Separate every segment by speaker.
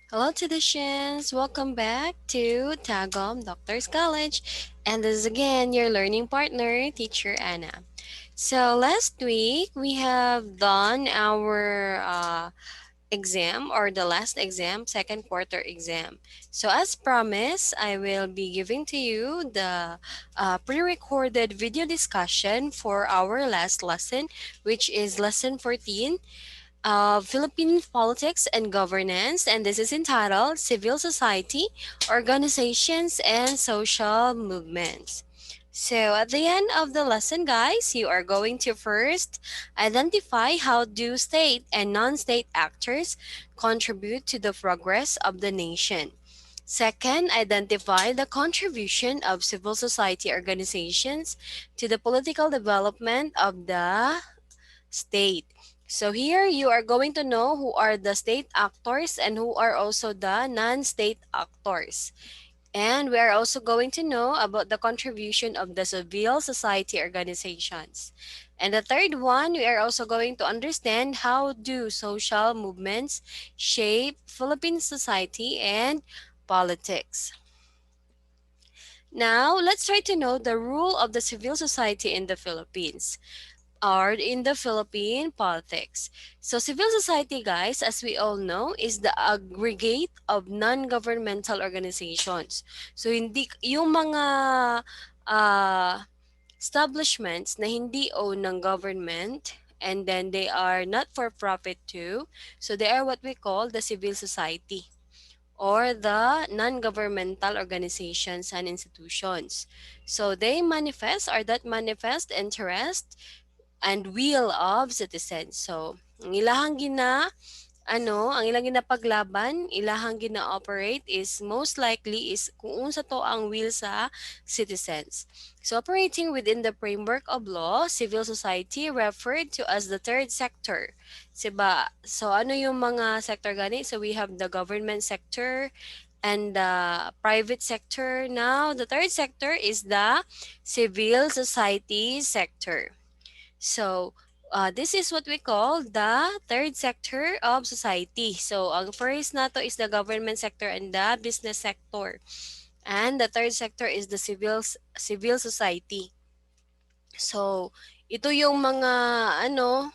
Speaker 1: Hello, Traditions! Welcome back to Tagum Doctors College. And this is again your learning partner, Teacher Anna. So, last week we have done our exam or the last exam, second quarter exam. So, as promised, I will be giving to you the pre recorded video discussion for our last lesson, which is lesson 14 of Philippine Politics and Governance, and this is entitled Civil Society, Organizations, and Social Movements. So at the end of the lesson, guys, you are going to first identify how do state and non-state actors contribute to the progress of the nation. Second, identify the contribution of civil society organizations to the political development of the state. So here you are going to know who are the state actors and who are also the non-state actors. And we are also going to know about the contribution of the civil society organizations. And the third one, we are also going to understand how do social movements shape Philippine society and politics. Now, let's try to know the role of the civil society in the Philippines are in the Philippine politics. So civil society, guys, as we all know, is the aggregate of non-governmental organizations. So hindi yung mga uh, establishments na hindi own ng government and then they are not for profit too. So they are what we call the civil society or the non-governmental organizations and institutions. So they manifest or that manifest interest and will of citizens. So, ang ilahang ang ilang ginapaglaban, ilahang gina-operate is most likely is kung unsa to ang will sa citizens. So, operating within the framework of law, civil society referred to as the third sector. Diba? So, ano yung mga sector gani? So, we have the government sector and the private sector. Now, the third sector is the civil society sector. So, this is what we call the third sector of society. So, ang first nato is the government sector and the business sector. And the third sector is the civil society. So, ito yung mga ano,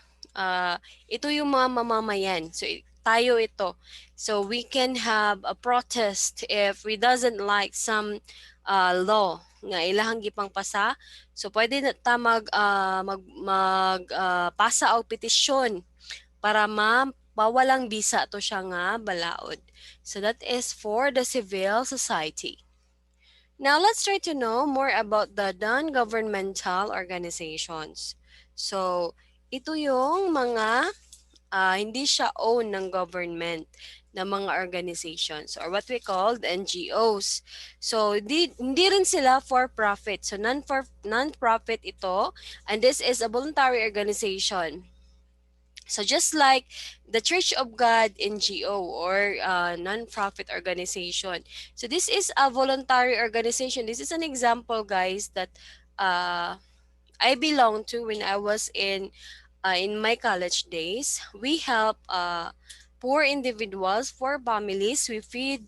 Speaker 1: ito yung mga mamamayan. So, tayo ito. So, we can have a protest if we doesn't like some law nga ilahang gipang pasa. So, pwede na ta pasa og petisyon para mabawalang bisa to siya nga balaod. So, that is for the civil society. Now, let's try to know more about the non-governmental organizations. So, ito yung mga hindi siya own ng government na mga organizations or what we call the NGOs. So, hindi rin sila for profit. So, non-profit ito and this is a voluntary organization. So just like the Church of God NGO or non-profit organization. So this is a voluntary organization. This is an example, guys, that I belong to when I was in my college days. We help poor individuals, poor families. We feed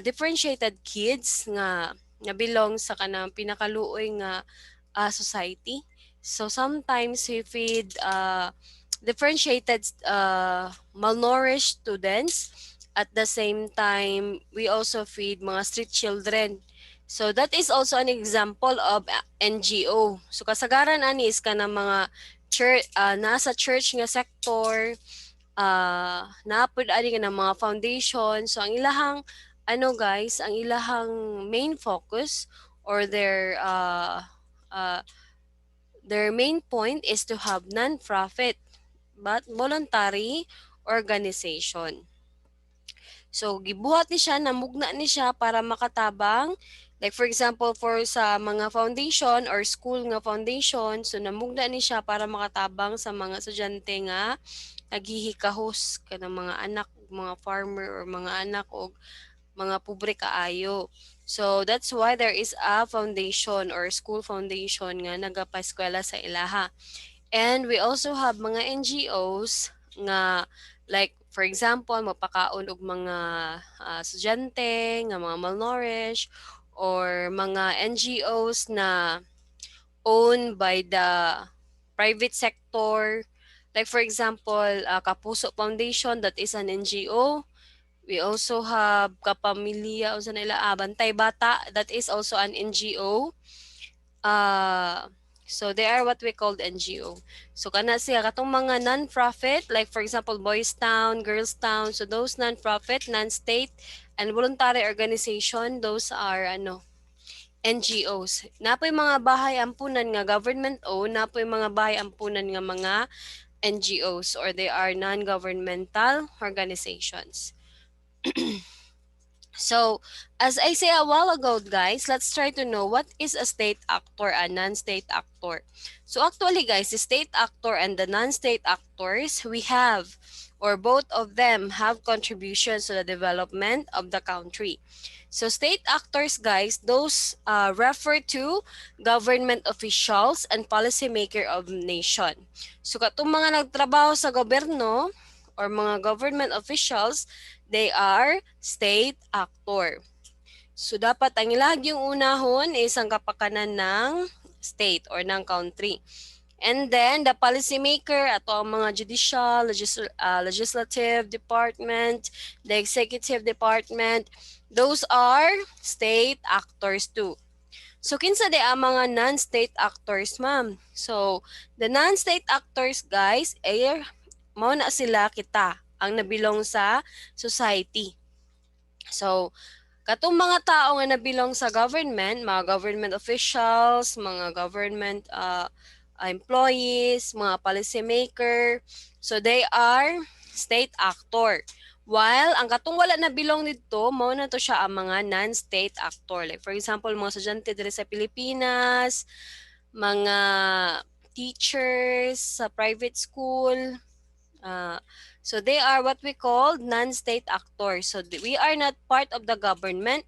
Speaker 1: differentiated kids nga belong sa kanang pinakaluoy nga society. So sometimes we feed differentiated malnourished students. At the same time, we also feed mga street children. So that is also an example of NGO. So kasagaran ani is ka ng mga church, nasa church nga sector, napod ani nga ng mga foundation. So ang ilahang guys, ang ilahang main focus or their main point is to have non-profit but voluntary organization. So gibuhat ni siya, namugna ni siya para makatabang, like for example for sa mga foundation or school nga foundation, so namugna ni siya para makatabang sa mga estudyante nga naghihikahos kanang mga anak, mga farmer or mga anak o mga pobre kaayo. So that's why there is a foundation or school foundation nga nagapaeskwela sa ilaha. And we also have mga NGOs nga Like for example, mapakaon og mga estudyante nga mga malnourished or mga NGOs na owned by the private sector. Like for example, Kapuso Foundation, that is an NGO. We also have Kapamilya o sa nila Bantay Bata, that is also an NGO. Uh, so they are what we called NGO. So kana siya katong mga non-profit, like for example Boys Town, Girls Town, so those non-profit, non-state and voluntary organization, those are NGOs. Napoy mga bahay ampunan nga government owned, napoy mga bahay ampunan nga mga NGOs, or they are non-governmental organizations. So, as I say a while ago, guys, let's try to know what is a state actor and non-state actor. So, actually, guys, the state actor and the non-state actors, we have, or both of them have contributions to the development of the country. So, state actors, guys, those refer to government officials and policymaker of nation. So, katong mga nagtrabaho sa gobyerno or mga government officials, they are state actor. So, dapat ang ilagyong unahon is ang kapakanan ng state or ng country. And then, the policymaker, ato ang mga judicial, legislative department, the executive department, those are state actors too. So, kinsa di ang mga non-state actors, ma'am? So, the non-state actors, guys, ay mao na sila kita ang nabilong sa society. So, katong mga tao nga nabilong sa government, mga government officials, mga government employees, mga policymaker, so they are state actor. While ang katong wala nabilong dito, mao na to siya ang mga non-state actor. Like for example, mga estudyante diri sa Pilipinas, mga teachers sa private school, so they are what we call non-state actors. So we are not part of the government,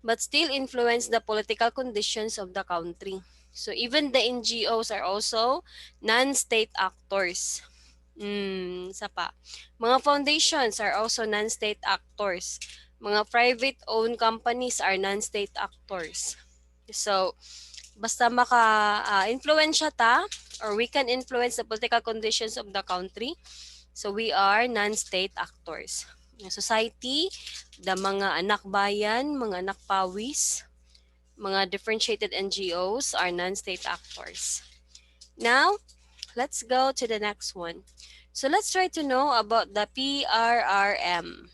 Speaker 1: but still influence the political conditions of the country. So even the NGOs are also non-state actors. Isa pa. Mga foundations are also non-state actors. Mga private-owned companies are non-state actors. So, basta maka-influensya ta, or we can influence the political conditions of the country, so we are non-state actors. Society, the mga anak bayan, mga anak pawis, mga differentiated NGOs are non-state actors. Now, let's go to the next one. So let's try to know about the PRRM.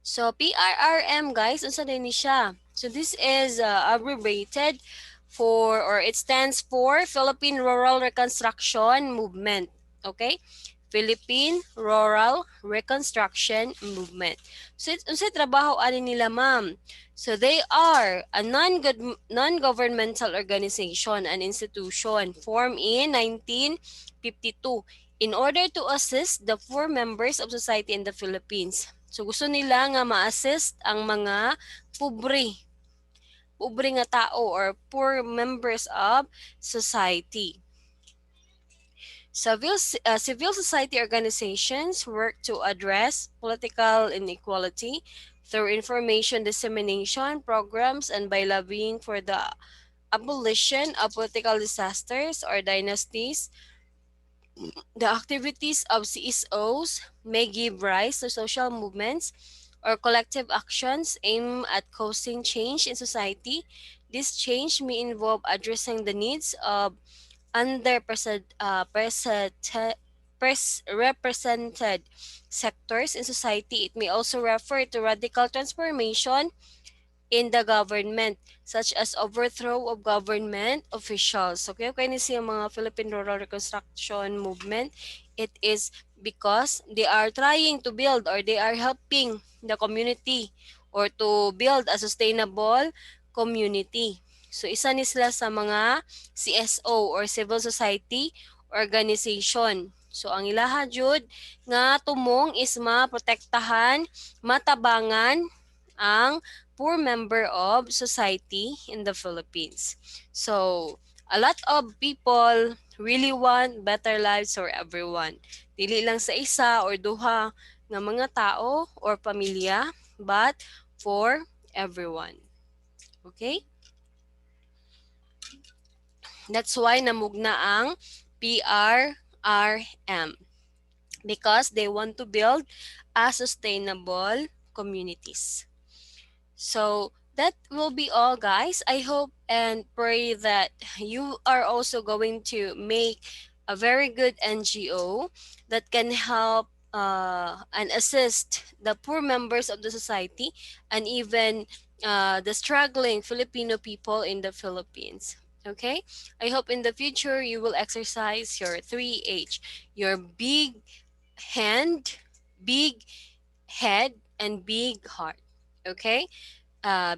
Speaker 1: So PRRM, guys, unsa din ni siya? So this is abbreviated for, or it stands for Philippine Rural Reconstruction Movement. Okay? Philippine Rural Reconstruction Movement. So unsay trabaho ani nila, ma'am? So they are a non-governmental organization, an institution formed in 1952 in order to assist the poor members of society in the Philippines. So gusto nila nga ma-assist ang mga pobre nga tao or poor members of society. Civil society organizations work to address political inequality through information dissemination programs and by lobbying for the abolition of political disasters or dynasties. The activities of CSOs may give rise to social movements or collective actions aimed at causing change in society. This change may involve addressing the needs of represented sectors in society. It may also refer to radical transformation in the government, such as overthrow of government officials. Okay, ni siya mga Philippine Rural Reconstruction Movement. It is because they are trying to build, or they are helping the community, or to build a sustainable community. So isa ni sila sa mga CSO or civil society organization. So ang ilaha jud nga tumong is maprotektahan, matabangan ang poor member of society in the Philippines. So a lot of people really want better lives for everyone. Dili lang sa isa or duha nga mga tao or pamilya, but for everyone. Okay? That's why namugna ang PRRM, because they want to build a sustainable communities. So that will be all, guys. I hope and pray that you are also going to make a very good NGO that can help and assist the poor members of the society, and even the struggling Filipino people in the Philippines. Okay? I hope in the future you will exercise your 3H, your big hand, big head, and big heart. Okay?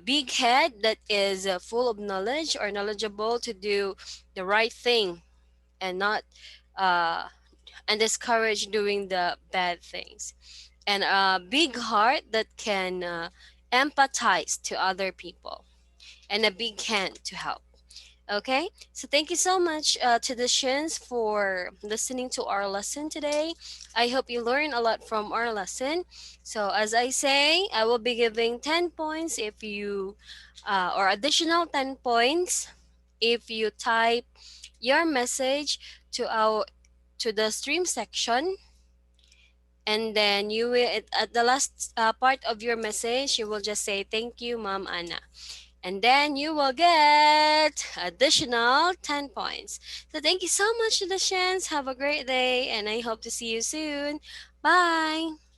Speaker 1: Big head that is full of knowledge or knowledgeable to do the right thing, and not uh, and discourage doing the bad things, and a big heart that can empathize to other people, and a big hand to help. Okay, so thank you so much to the Shins for listening to our lesson today. I hope you learned a lot from our lesson. So, as I say, I will be giving 10 points if you, or additional 10 points if you type your message to the stream section, and then you will at the last part of your message you will just say thank you, Ma'am Anna, and then you will get additional 10 points. So thank you so much, Lucians. Have a great day, and I hope to see you soon. Bye.